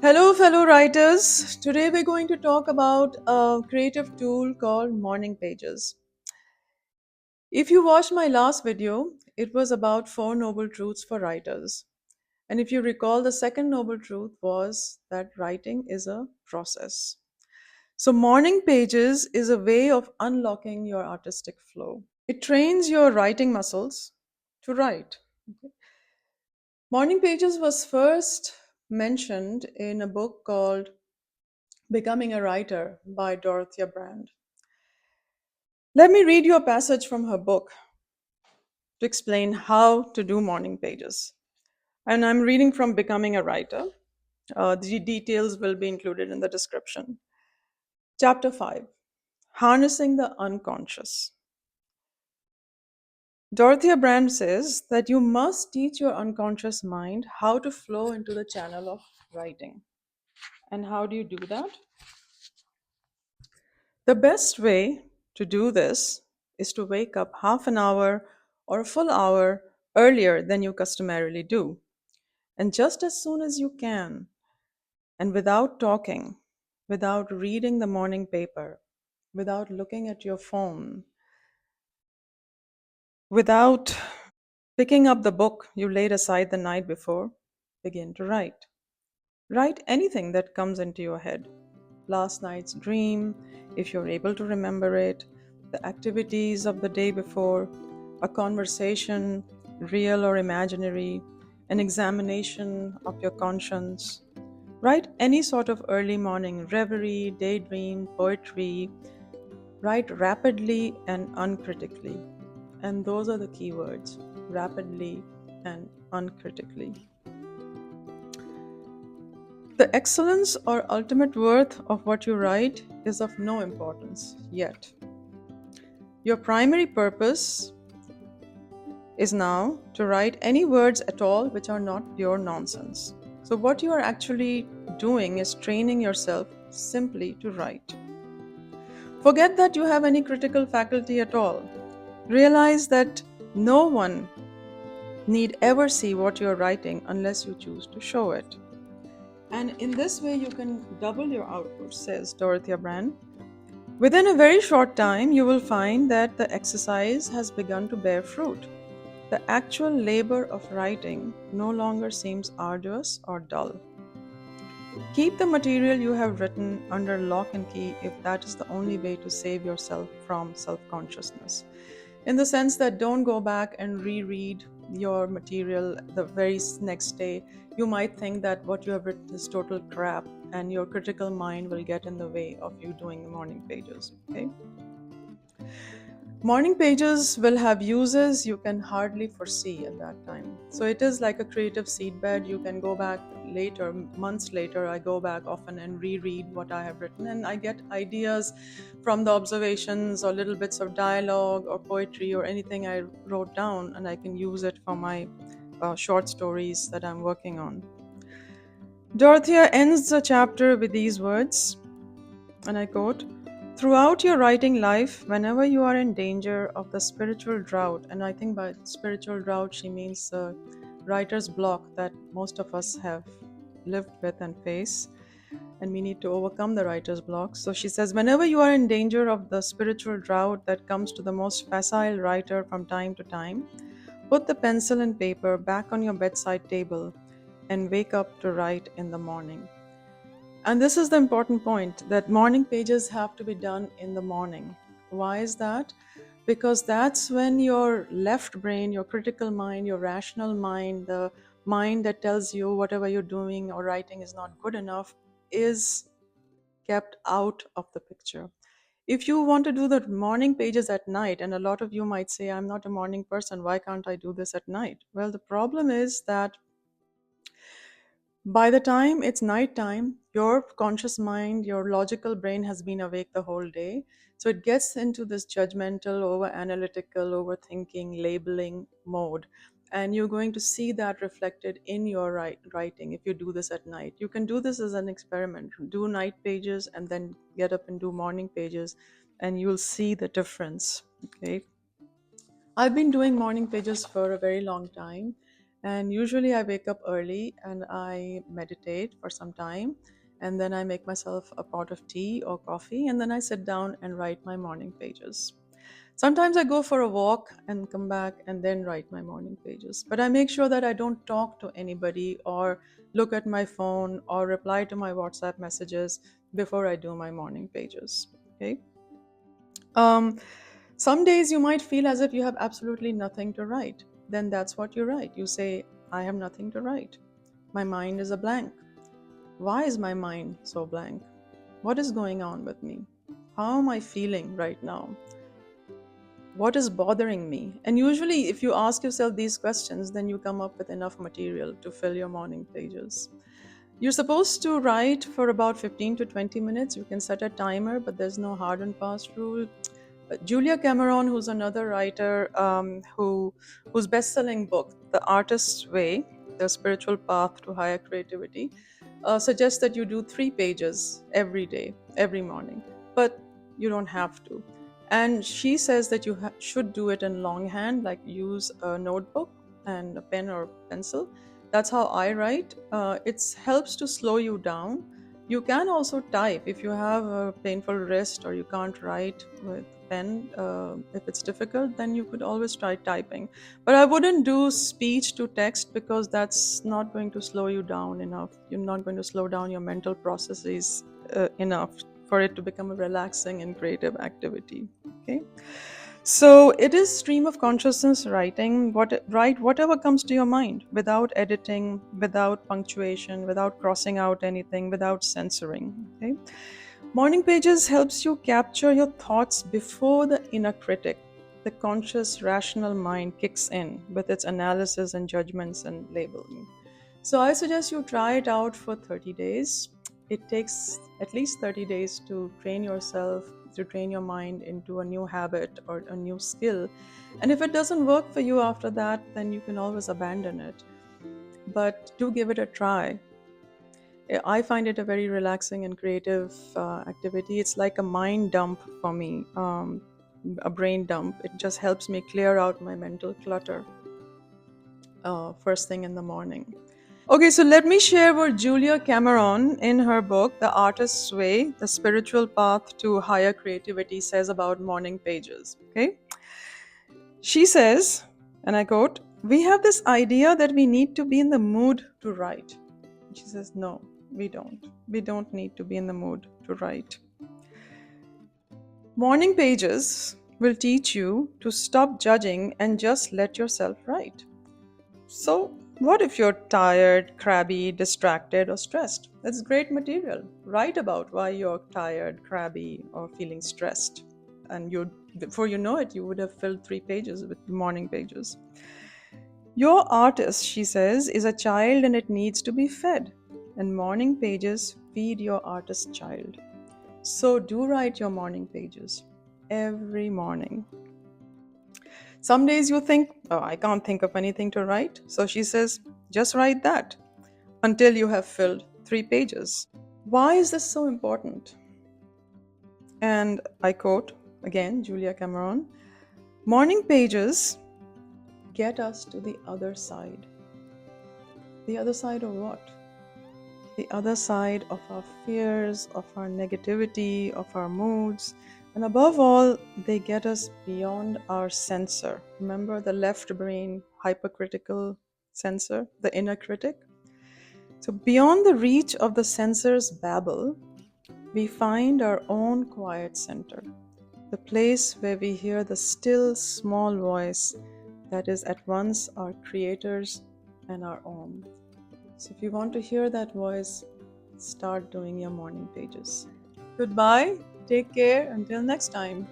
Hello, fellow writers. Today we're going to talk about a creative tool called Morning Pages. If you watched my last video, it was about 4 noble truths for writers. And if you recall, the second noble truth was that writing is a process. So, Morning Pages is a way of unlocking your artistic flow. It trains your writing muscles to write. Morning Pages was first mentioned in a book called Becoming a Writer by Dorothea Brande. Let me read you a passage from her book to explain how to do morning pages. And I'm reading from Becoming a Writer. The details will be included in the description. Chapter 5, Harnessing the Unconscious. Dorothea Brande says that you must teach your unconscious mind how to flow into the channel of writing. And how do you do that? The best way to do this is to wake up half an hour or a full hour earlier than you customarily do. And just as soon as you can, and without talking, without reading the morning paper, without looking at your phone, without picking up the book you laid aside the night before, begin to write. Write anything that comes into your head. Last night's dream, if you're able to remember it, the activities of the day before, a conversation, real or imaginary, an examination of your conscience. Write any sort of early morning reverie, daydream, poetry. Write rapidly and uncritically. And those are the key words: rapidly and uncritically. The excellence or ultimate worth of what you write is of no importance yet. Your primary purpose is now to write any words at all which are not pure nonsense. So, what you are actually doing is training yourself simply to write. Forget that you have any critical faculty at all. Realize that no one need ever see what you're writing unless you choose to show it. And in this way, you can double your output, says Dorothea Brande. Within a very short time, you will find that the exercise has begun to bear fruit. The actual labor of writing no longer seems arduous or dull. Keep the material you have written under lock and key if that is the only way to save yourself from self consciousness. In the sense that don't go back and reread your material the very next day. You might think that what you have written is total crap, and your critical mind will get in the way of you doing the morning pages. Okay? Morning pages will have uses you can hardly foresee at that time. So it is like a creative seedbed. You can go back later, months later. I go back often and reread what I have written, and I get ideas from the observations or little bits of dialogue or poetry or anything I wrote down, and I can use it for my short stories that I'm working on. Dorothea ends the chapter with these words, and I quote, "Throughout your writing life, whenever you are in danger of the spiritual drought," and I think by spiritual drought she means the writer's block that most of us have lived with and face, and we need to overcome the writer's block. So she says, whenever you are in danger of the spiritual drought that comes to the most facile writer from time to time, put the pencil and paper back on your bedside table and wake up to write in the morning. And this is the important point, that morning pages have to be done in the morning. Why is that? Because that's when your left brain, your critical mind, your rational mind, the mind that tells you whatever you're doing or writing is not good enough, is kept out of the picture. If you want to do the morning pages at night, and a lot of you might say, I'm not a morning person, why can't I do this at night? Well, the problem is that by the time it's nighttime, your conscious mind, your logical brain has been awake the whole day. So it gets into this judgmental, over analytical, overthinking, labeling mode. And you're going to see that reflected in your writing if you do this at night. You can do this as an experiment. Do night pages and then get up and do morning pages, and you'll see the difference. Okay. I've been doing morning pages for a very long time, and usually I wake up early and I meditate for some time, and then I make myself a pot of tea or coffee, and then I sit down and write my morning pages. Sometimes I go for a walk and come back and then write my morning pages, but I make sure that I don't talk to anybody or look at my phone or reply to my WhatsApp messages before I do my morning pages. Okay. Um, some days you might feel as if you have absolutely nothing to write. Then that's what you write. You say, I have nothing to write. My mind is a blank. Why is my mind so blank? What is going on with me? How am I feeling right now? What is bothering me? And usually, if you ask yourself these questions, then you come up with enough material to fill your morning pages. You're supposed to write for about 15 to 20 minutes. You can set a timer, but there's no hard and fast rule. Julia Cameron, who's another writer, whose best-selling book, The Artist's Way: The Spiritual Path to Higher Creativity, suggests that you do 3 pages every day, every morning, but you don't have to. And she says that you should do it in longhand, like use a notebook and a pen or pencil. That's how I write. It helps to slow you down. You can also type if you have a painful wrist or you can't write with pen. If it's difficult, then you could always try typing. But I wouldn't do speech to text because that's not going to slow you down enough. You're not going to slow down your mental processes enough for it to become a relaxing and creative activity. Okay. So it is stream of consciousness writing. Write whatever comes to your mind without editing, without punctuation, without crossing out anything, without censoring. Okay. Morning pages helps you capture your thoughts before the inner critic, the conscious rational mind kicks in with its analysis and judgments and labeling. So I suggest you try it out for 30 days. It takes at least 30 days to train yourself, to train your mind into a new habit or a new skill. And if it doesn't work for you after that, then you can always abandon it. But do give it a try. I find it a very relaxing and creative activity. It's like a mind dump for me, a brain dump. It just helps me clear out my mental clutter first thing in the morning. Okay, so let me share what Julia Cameron in her book, The Artist's Way: The Spiritual Path to Higher Creativity, says about morning pages. Okay, she says, and I quote, "We have this idea that we need to be in the mood to write." She says, no, we don't. We don't need to be in the mood to write. Morning pages will teach you to stop judging and just let yourself write. So, what if you're tired, crabby, distracted, or stressed? That's great material. Write about why you're tired, crabby, or feeling stressed. And you, before you know it, you would have filled 3 pages with morning pages. Your artist, she says, is a child and it needs to be fed. And morning pages feed your artist child. So do write your morning pages every morning. Some days you think, oh, I can't think of anything to write. So she says, just write that until you have filled 3 pages. Why is this so important? And I quote again Julia Cameron: morning pages get us to the other side. The other side of what? The other side of our fears, of our negativity, of our moods. And above all, they get us beyond our censor. Remember the left brain hypercritical censor, the inner critic? So, beyond the reach of the censor's babble, we find our own quiet center, the place where we hear the still small voice that is at once our creator's and our own. So if you want to hear that voice, start doing your morning pages. Goodbye, take care, until next time.